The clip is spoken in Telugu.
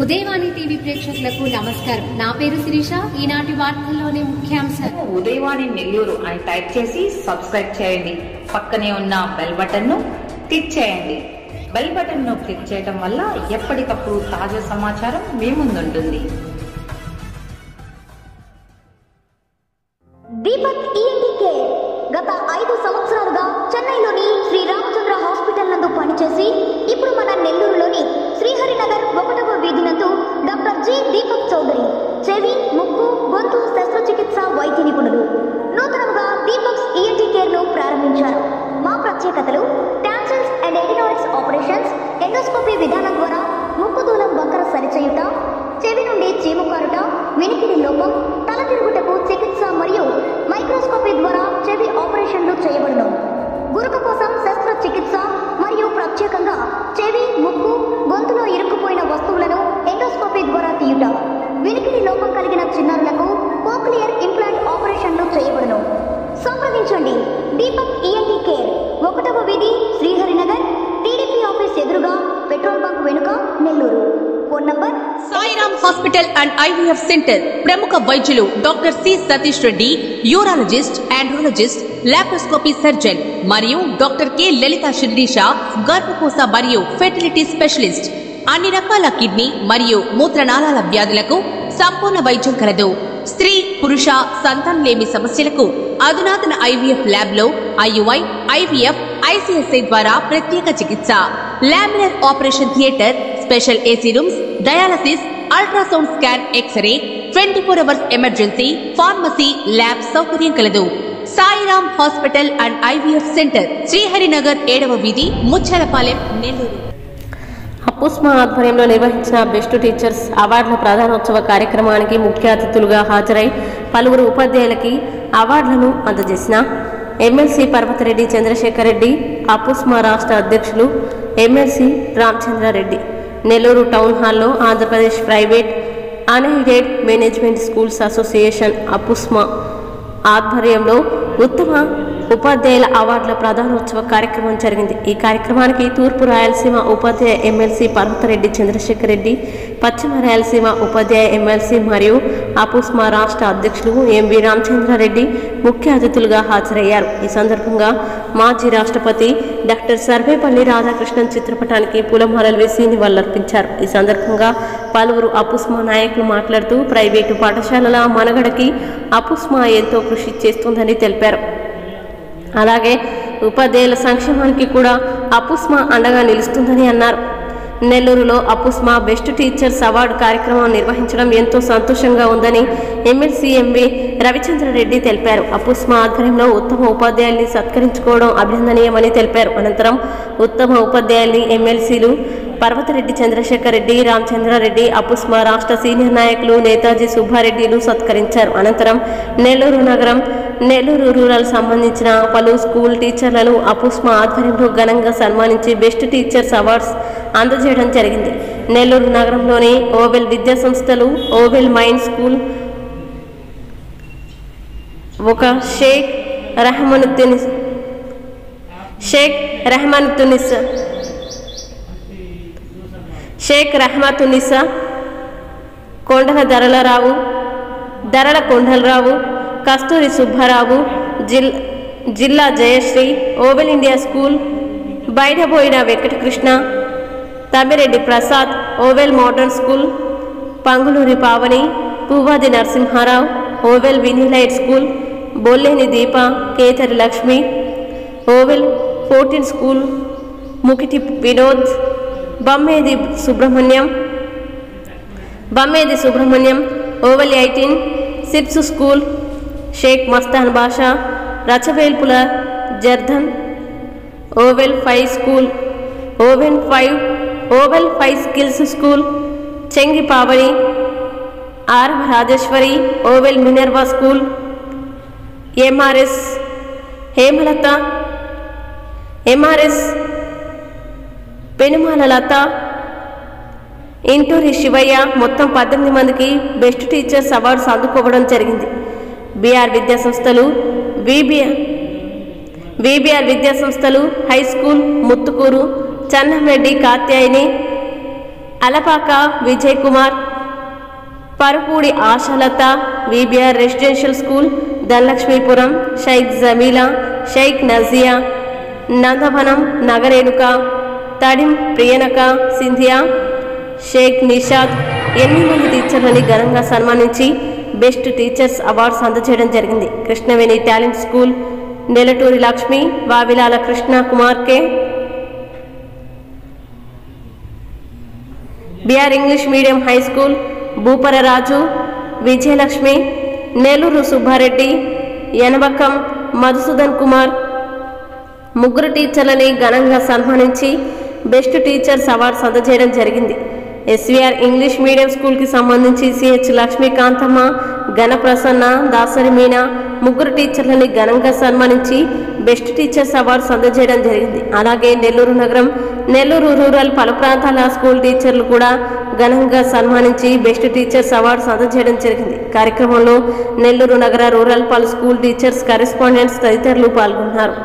ఉదయవాణి టీవీ ప్రేక్షకులకు నమస్కారం. నా పేరు శిరీష. ఈనాటి వార్తల్లోని ముఖ్యాంశాలు. ఉదయవాణి నెల్లూరు అని టైప్ చేసి సబ్స్క్రైబ్ చేయండి. పక్కనే ఉన్న బెల్ బటన్ ను క్లిక్ చేయండి. బెల్ బటన్ ను క్లిక్ చేయడం వల్ల ఎప్పటికప్పుడు తాజా సమాచారం మీ ముందుంటుంది. దీపక్ ఈఎన్టీ కేర్ గత 5 సంవత్సరాలుగా చెన్నైలోని శ్రీ రామచంద్ర హాస్పిటల్ నందు పనిచేసి ఇప్పుడు మన నెల్లూరులోని శ్రీహరినగర్ 1వ వీధి నందు డాక్టర్ జి దీపక్ చౌదరి చెవి, ముక్కు, గొంతు శస్త్రచికిత్స వైద్య నిపుణులు నూతనంగా దీపక్స్ ఈఎన్టీ కేర్ ను ప్రారంభించారు. మా ప్రత్యేకతలు: tonsils and adenoids operations, endoscopy విధానం ద్వారా ముక్కు దూలం వంకర సరిచేయుట, చెవి నుండి చీము కారుట, వినికిడి లోపం, తల తిరుగుటకు చికిత్స మరియు మైక్రోస్కోపీ ద్వారా చెవి ఆపరేషన్లు చేయబడును. గురక కోసం శస్త్రచికిత్స మరియు ప్రత్యేకంగా చెవి, ముక్కు, గొంతులో ఇరుక్కుపోయిన వస్తువులను ఎండోస్కోపీ ద్వారా తీయుట, వినికిడి లోపం కలిగిన చిన్నారులకు కోక్లియర్ ఇంప్లాంట్ ఆపరేషన్లు చేయబడును. సంప్రదించండి. దీపక్ ఈఎన్టీ కేర్, 1వ వీధి, శ్రీహరినగర్, టీడీపీ ఆఫీస్ ఎదురుగా, పెట్రోల్ బంక్ వెనుక, Nellore. Phone number Sairam hospital and IVF centre. ప్రముఖ వైద్యులు doctor C Satish Reddy, urologist, andrologist, laparoscopy surgeon మరియు డాక్టర్ కె లలిత శిరీష, గర్భకోశ మరియు ఫెర్టిలిటీ స్పెషలిస్ట్. అన్ని రకాల కిడ్నీ మరియు మూత్రనాళాల వ్యాధులకు సంపూర్ణ వైద్యం కలదు. స్త్రీ, పురుష సంతానలేమి సమస్యలకు అధునాతన ఐవీఎఫ్ ల్యాబ్ లో ఐయుఐ, ఐవీఎఫ్, ఐసిఎస్ఐ ద్వారా ప్రత్యేక చికిత్స, laminar operation theatre, special AC rooms, dialysis, ultrasound scan, X-ray, 24 hours emergency, pharmacy, lab సౌకర్యం కలదు. Sairam hospital and IVF centre, Sriharinagar 7వ వీధి, ముచ్చాలపాలెం, నెల్లూరు. అపుస్మా ఆధ్వర్యంలో నిర్వహించిన బెస్ట్ టీచర్స్ అవార్డుల ప్రధానోత్సవ కార్యక్రమానికి ముఖ్య అతిథులుగా హాజరై పలువురు ఉపాధ్యాయులకి అవార్డులను అందజేసిన ఎమ్మెల్సీ పర్వతరెడ్డి చంద్రశేఖర్ రెడ్డి, అపుస్మా రాష్ట్ర అధ్యక్షులు ఎమ్మెల్సీ రామచంద్రారెడ్డి నెల్లూరు టౌన్ హాల్లో Andhra Pradesh private unaided management schools association APUSMA ఆధ్వర్యంలో ఉత్తమ ఉపాధ్యాయుల అవార్డుల ప్రధానోత్సవ కార్యక్రమం జరిగింది. ఈ కార్యక్రమానికి తూర్పు రాయలసీమ ఉపాధ్యాయ ఎమ్మెల్సీ పర్వతరెడ్డి చంద్రశేఖర్ రెడ్డి, పశ్చిమ రాయలసీమ ఉపాధ్యాయ ఎమ్మెల్సీ మరియు అపుస్మా రాష్ట్ర అధ్యక్షులు ఎంవి రామచంద్రారెడ్డి ముఖ్య అతిథులుగా హాజరయ్యారు. ఈ సందర్భంగా మాజీ రాష్ట్రపతి డాక్టర్ సర్వేపల్లి రాధాకృష్ణన్ చిత్రపటానికి పూలమాలలు వేసి నివాళులర్పించారు. ఈ సందర్భంగా పలువురు అపుస్మా నాయకులు మాట్లాడుతూ ప్రైవేటు పాఠశాలల మనుగడకి అపుస్మా ఎంతో కృషి చేస్తుందని తెలిపారు. అలాగే ఉపాధ్యాయుల సంక్షేమానికి కూడా అపుస్మా అండగా నిలుస్తుందని అన్నారు. నెల్లూరులో అపుస్మా బెస్ట్ టీచర్స్ అవార్డు కార్యక్రమం నిర్వహించడం ఎంతో సంతోషంగా ఉందని ఎమ్మెల్సీ ఎంవి రవిచంద్రారెడ్డి తెలిపారు. అపుస్మా ఆధ్వర్యంలో ఉత్తమ ఉపాధ్యాయుల్ని సత్కరించుకోవడం అభినందనీయమని తెలిపారు. అనంతరం ఉత్తమ ఉపాధ్యాయుల్ని ఎమ్మెల్సీలు పర్వతరెడ్డి చంద్రశేఖర్ రెడ్డి, రామచంద్రారెడ్డి, అపుస్మా రాష్ట్ర సీనియర్ నాయకులు నేతాజీ సుబ్బారెడ్డిలు సత్కరించారు. అనంతరం నెల్లూరు నగరం, నెల్లూరు రూరల్ సంబంధించిన పలు స్కూల్ టీచర్లను అపుస్మా ఆధ్వర్యంలో ఘనంగా సన్మానించి బెస్ట్ టీచర్స్ అవార్డ్స్ అందజేయడం జరిగింది. నెల్లూరు నగరంలోని ఓవెల్ విద్యా సంస్థలు, ఓవెల్ మైండ్ స్కూల్, ఒక షేక్ రహమతునిసా, కొండల ధరల కొండలరావు, కస్తూరి సుబ్బారావు, జిల్లా జయశ్రీ, ఓవెల్ ఇండియా స్కూల్, బైడబోయిన వెంకటకృష్ణ, తమ్మిరెడ్డి ప్రసాద్, ఓవెల్ మోడర్న్ స్కూల్, పంగులూరి పావని, పువ్వాది నరసింహారావు, ఓవెల్ వినిలైట్ స్కూల్, బొల్లేని దీప, కేతరి లక్ష్మి, ఓవెల్ 14 స్కూల్, ముకిటి వినోద్, బమ్మేది సుబ్రహ్మణ్యం, ఓవెల్ 18 సిప్స్ స్కూల్, షేక్ మస్తాన్ బాషా, రచవేల్పుల జర్ధన్, ఓవెల్ 5 స్కూల్, ఓవెల్ 5 స్కిల్స్ స్కూల్, చెంగి పావని, ఆర్వ రాజేశ్వరి, ఓవెల్ Minerva school, Mrs Hemalatha, Mrs Penumala Latha, Inturi Sivaiah మొత్తం 18 మందికి బెస్ట్ టీచర్స్ అవార్డ్స్ అందుకోవడం జరిగింది. బీఆర్ విద్యా సంస్థలు high school Muthukur, Channamreddy Katyayani, Alapaka Vijay Kumar, Parupudi Ashalatha VBR residential school Dhanalakshmipuram, Shaik Jamila, Shaik Naziya, Nandavanam Nagarenuka, Tadim Priyanaka Sindhiya, Shaik Nishad 8 మంది టీచర్లని ఘనంగా సన్మానించి బెస్ట్ టీచర్స్ అవార్డ్స్ అందజేయడం జరిగింది. Krishnaveni talent school Nelaturi Lakshmi, Vavilala Krishna Kumar K, BR English medium high school Bhuparaju, Vijayalakshmi, Nellore Subbareddy, Yanabakam Madhusudan Kumar ముగ్గురు టీచర్లని ఘనంగా సన్మానించి బెస్ట్ టీచర్స్ అవార్డ్స్ అందజేయడం జరిగింది. ఎస్వీఆర్ ఇంగ్లీష్ మీడియం స్కూల్కి సంబంధించి సిహెచ్ లక్ష్మీకాంతమ్మ, గణప్రసన్న, దాసరి మీనా ముగ్గురు టీచర్లని ఘనంగా సన్మానించి బెస్ట్ టీచర్స్ అవార్డ్స్ అందజేయడం జరిగింది. అలాగే నెల్లూరు నగరం, నెల్లూరు రూరల్ పలు ప్రాంతాల స్కూల్ టీచర్లు కూడా ఘనంగా సన్మానించి బెస్ట్ టీచర్స్ అవార్డ్స్ అందజేయడం జరిగింది. కార్యక్రమంలో నెల్లూరు నగర రూరల్ పలు స్కూల్ టీచర్స్, కరెస్పాండెంట్స్ తదితరులు పాల్గొన్నారు.